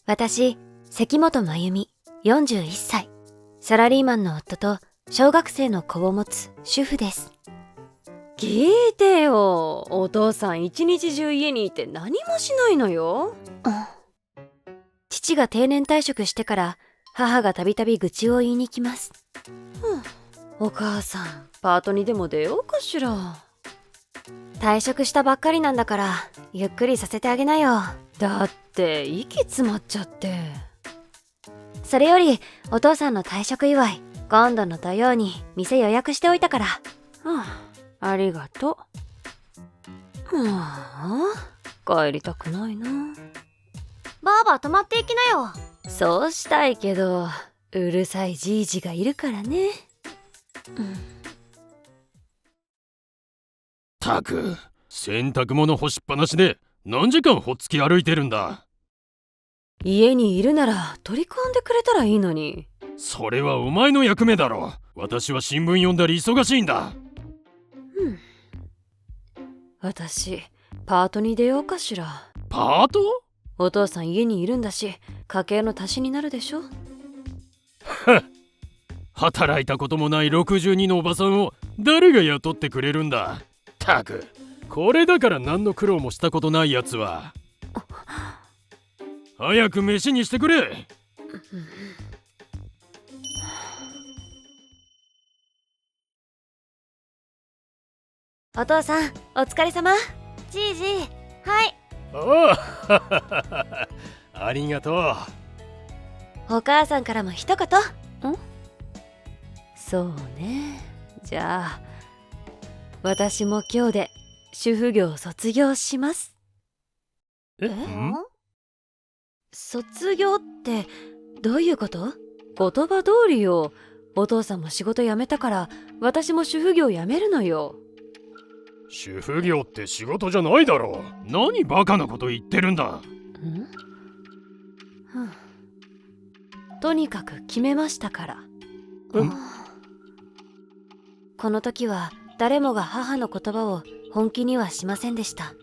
私、関本真由美、41歳。サラリーマンの夫と小学生の子を持つ主婦です。聞いてよ、お父さん一日中家にいて何もしないのよ。父が定年退職してから母がたびたび愚痴を言いに来ます。お母さん、パートにでも出ようかしら。退職したばっかりなんだからゆっくりさせてあげなよ。だって息詰まっちゃって。それよりお父さんの退職祝い、今度の土曜に店予約しておいたから。ありがとう。帰りたくないな。ばあば泊まっていきなよ。そうしたいけど、うるさいじいじがいるからね。たく、洗濯物干しっぱなしで何時間ほっつき歩いてるんだ。家にいるなら取り込んでくれたらいいのに。それはお前の役目だろ。私は新聞読んだり忙しいんだ。私、パートに出ようかしら。パート？お父さん家にいるんだし、家計の足しになるでしょ。働いたこともない62のおばさんを誰が雇ってくれるんだ。たく、これだから何の苦労もしたことないやつは。早く飯にしてくれ。お父さん、お疲れ様。じいじ、はい。ありがとう。お母さんからも一言。そうね。じゃあ私も今日で主婦業を卒業します。卒業ってどういうこと？言葉通りよ。お父さんも仕事辞めたから私も主婦業辞めるのよ。主婦業って仕事じゃないだろう。何バカなこと言ってるんだ。とにかく決めましたから。この時は誰もが母の言葉を本気にはしませんでした。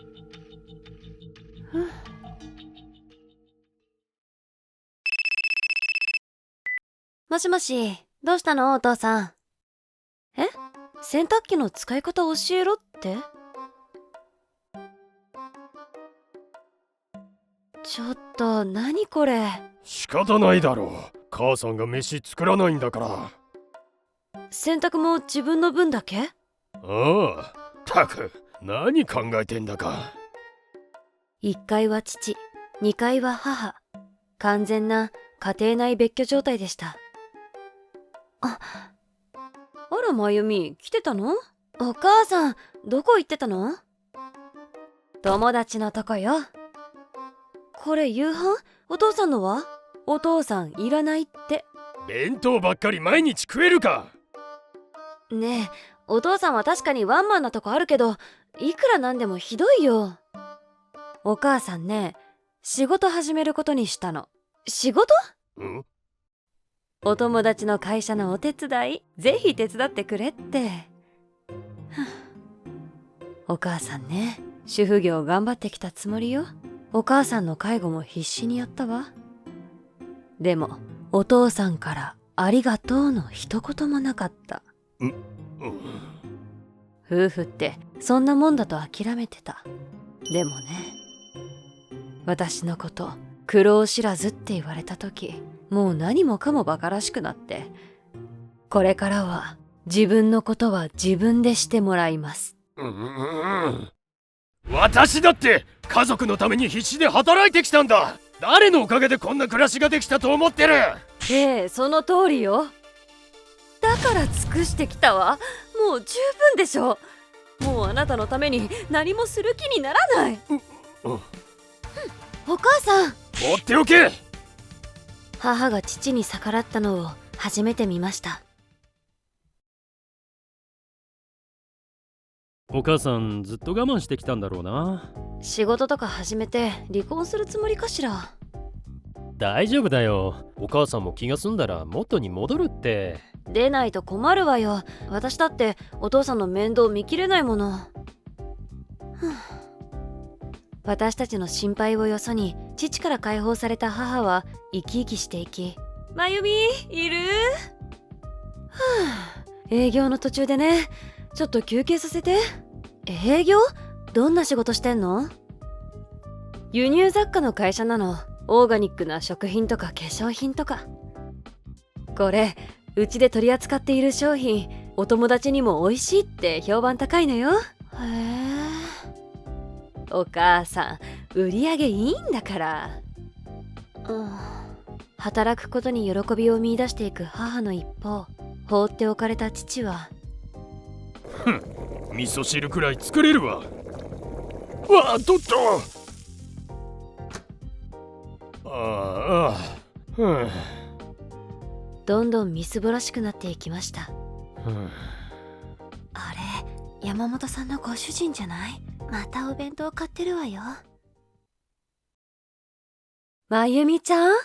もしもし、どうしたのお父さん。洗濯機の使い方教えろって？ちょっと何これ。仕方ないだろう。母さんが飯作らないんだから。洗濯も自分の分だけ？たく、何考えてんだか。1階は父、2階は母。完全な家庭内別居状態でした。あら、まゆみ、来てたの？お母さん、どこ行ってたの？友達のとこよ。これ夕飯？お父さんのは？お父さんいらないって。弁当ばっかり毎日食えるか。ねえ、お父さんは確かにワンマンなとこあるけど、いくらなんでもひどいよ。お母さんね、仕事始めることにしたの。仕事？お友達の会社のお手伝い、ぜひ手伝ってくれって。お母さんね、主婦業頑張ってきたつもりよ。お母さんの介護も必死にやったわ。でもお父さんからありがとうの一言もなかった。夫婦ってそんなもんだと諦めてた。でもね、私のこと苦労知らずって言われた時、もう何もかも馬鹿らしくなって、これからは自分のことは自分でしてもらいます。私だって家族のために必死で働いてきたんだ。誰のおかげでこんな暮らしができたと思ってる？その通りよ。だから尽くしてきたわ。もう十分でしょ。もうあなたのために何もする気にならない。お母さん、放っておけ。母が父に逆らったのを初めて見ました。お母さんずっと我慢してきたんだろうな。仕事とか始めて離婚するつもりかしら。大丈夫だよ。お母さんも気が済んだら元に戻るって。出ないと困るわよ。私だってお父さんの面倒見きれないもの。私たちの心配をよそに父から解放された母は生き生きしていき、まゆみいる？営業の途中でね、ちょっと休憩させて。営業？どんな仕事してんの？輸入雑貨の会社なの。オーガニックな食品とか化粧品とか。これうちで取り扱っている商品、お友達にも美味しいって評判高いのよ。へえ。お母さん売り上げいいんだから。働くことに喜びを見出していく母の一方、放っておかれた父は、味噌汁くらい作れるわ。わあ、取った。ああ、どんどんみすぼらしくなっていきました。あれ、山本さんのご主人じゃない？またお弁当買ってるわよ。まゆみちゃん？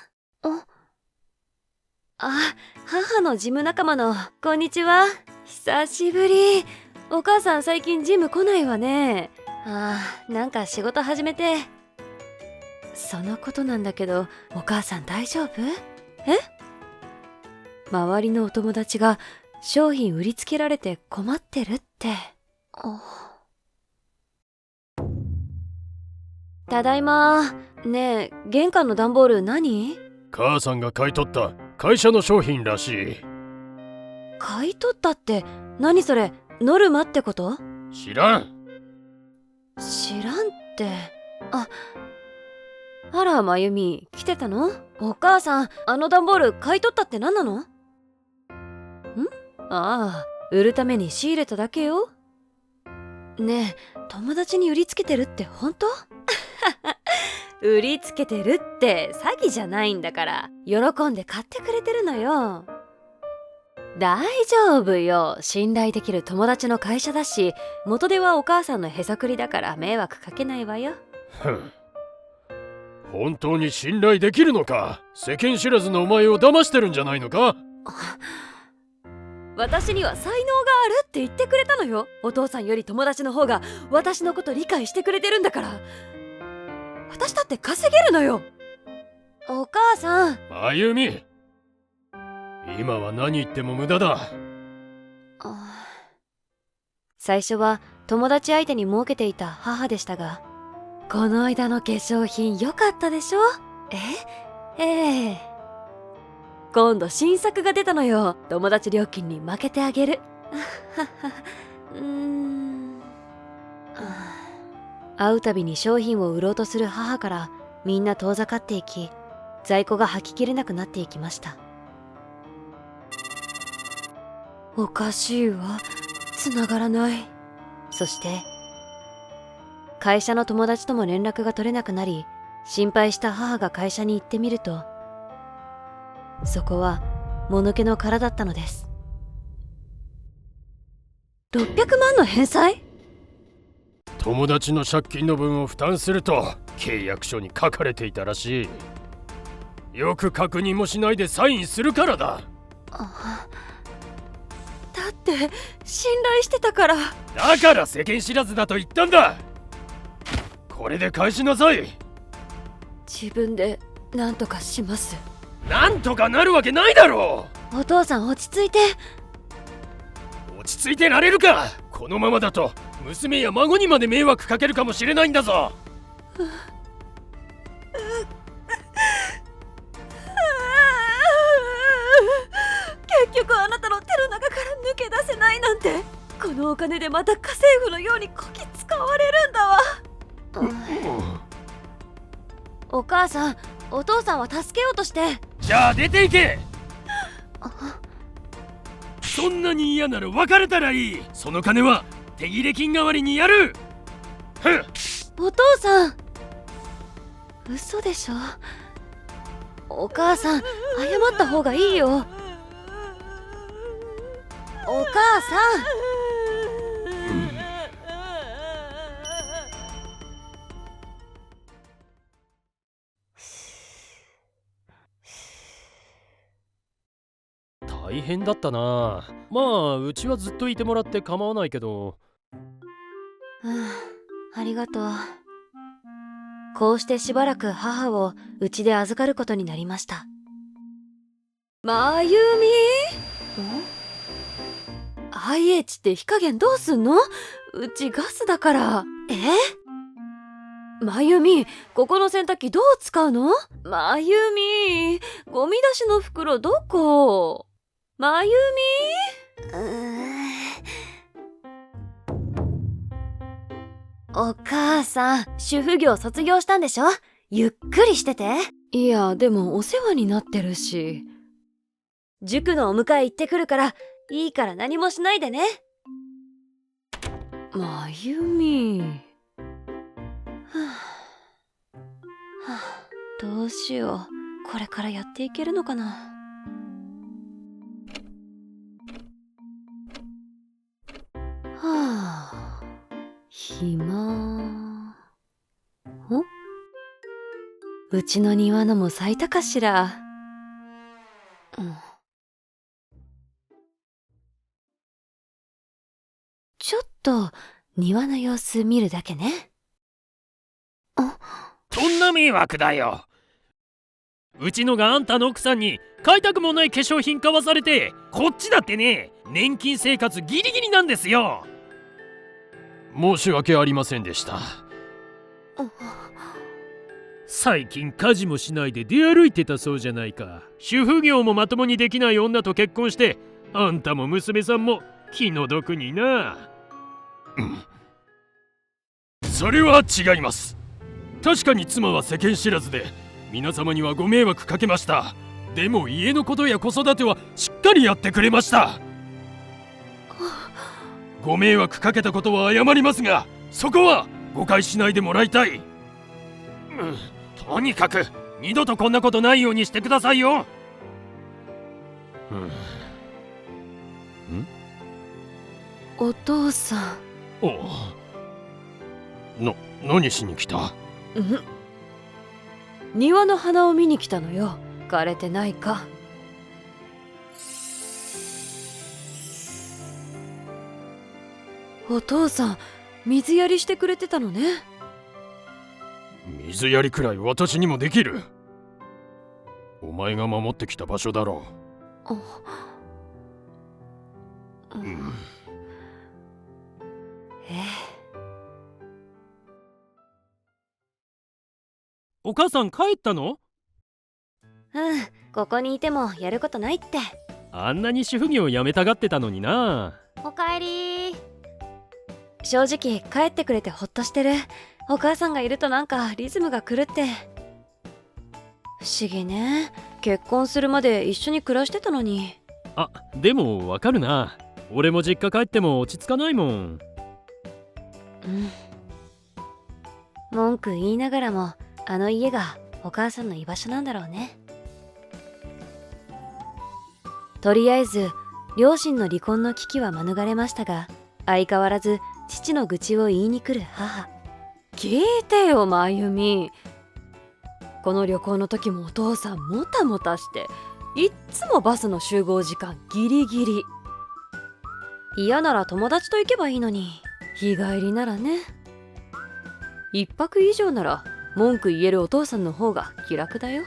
母のジム仲間の。こんにちは。久しぶり。お母さん最近ジム来ないわね。なんか仕事始めて。そのことなんだけど、お母さん大丈夫？周りのお友達が商品売りつけられて困ってるって。ただいま。ねえ、玄関の段ボール何？母さんが買い取った会社の商品らしい。買い取ったって何それ？ノルマってこと？知らん。知らんって。あら、まゆみ来てたの？お母さん、あの段ボール買い取ったって何なの？売るために仕入れただけよ。ねえ、友達に売りつけてるって本当？売りつけてるって詐欺じゃないんだから、喜んで買ってくれてるのよ。大丈夫よ。信頼できる友達の会社だし、元手はお母さんのへそくりだから迷惑かけないわよ。本当に信頼できるのか？世間知らずのお前を騙してるんじゃないのか？私には才能があるって言ってくれたのよ。お父さんより友達の方が私のこと理解してくれてるんだから。私だって稼げるのよ。お母さん。まゆみ、今は何言っても無駄だ。最初は友達相手に儲けていた母でしたが、この間の化粧品良かったでしょ？ええ。今度新作が出たのよ。友達料金に負けてあげる。会うたびに商品を売ろうとする母からみんな遠ざかっていき、在庫がはききれなくなっていきました。おかしいわ。繋がらない。そして会社の友達とも連絡が取れなくなり、心配した母が会社に行ってみると、そこはもぬけの殻だったのです。600万の返済？友達の借金の分を負担すると契約書に書かれていたらしい。よく確認もしないでサインするからだ。だって信頼してたから。だから世間知らずだと言ったんだ。これで返しなさい。自分で何とかします。なんとかなるわけないだろう。お父さん落ち着いて。落ち着いてられるか。このままだと娘や孫にまで迷惑かけるかもしれないんだぞ。結局あなたの手の中から抜け出せないなんて。このお金でまた家政婦のようにこき使われるんだわ。お母さん、お父さんは助けようとして。じゃあ出ていけ。そんなに嫌なら別れたらいい。その金は手切れ金代わりにやる。お父さん、嘘でしょ。お母さん、謝った方がいいよ。お母さん。大変だったな。まあうちはずっといてもらって構わないけど。ありがとう。こうしてしばらく母をうちで預かることになりました。まゆみ？IH って火加減どうすんの？うちガスだから。まゆみ、ここの洗濯機どう使うの？まゆみ、ゴミ出しの袋どこ？まゆみ？お母さん、主婦業卒業したんでしょ？ゆっくりしてて。いや、でもお世話になってるし。塾のお迎え行ってくるから、いいから何もしないでね。まゆみ。どうしよう。これからやっていけるのかな。暇。うちの庭のも咲いたかしら。ちょっと庭の様子見るだけね。そんな迷惑だよ。うちのがあんたの奥さんに買いたくもない化粧品買わされて、こっちだってね、年金生活ギリギリなんですよ。申し訳ありませんでした。最近家事もしないで出歩いてたそうじゃないか。主婦業もまともにできない女と結婚して、あんたも娘さんも気の毒にな。それは違います。確かに妻は世間知らずで皆様にはご迷惑かけました。でも家のことや子育てはしっかりやってくれました。ご迷惑かけたことは謝りますが、そこは誤解しないでもらいたい。とにかく二度とこんなことないようにしてくださいよ。お父さん。何しに来た？庭の花を見に来たのよ。枯れてないか。お父さん、水やりしてくれてたのね。水やりくらい私にもできる。お前が守ってきた場所だろう。お母さん帰ったの？ここにいてもやることないって。あんなに主婦業辞めたがってたのにな。おかえり。正直帰ってくれてほっとしてる。お母さんがいるとなんかリズムが狂って。不思議ね。結婚するまで一緒に暮らしてたのに。でもわかるな。俺も実家帰っても落ち着かないもん。文句言いながらもあの家がお母さんの居場所なんだろうね。とりあえず両親の離婚の危機は免れましたが、相変わらず父の愚痴を言いに来る母。聞いてよ、まゆみ。この旅行の時もお父さんもたもたして、いっつもバスの集合時間ギリギリ。嫌なら友達と行けばいいのに。日帰りならね。一泊以上なら文句言えるお父さんの方が気楽だよ。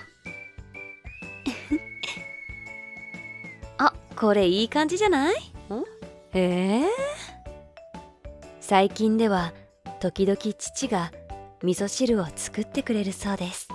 これいい感じじゃない？最近では時々父が味噌汁を作ってくれるそうです。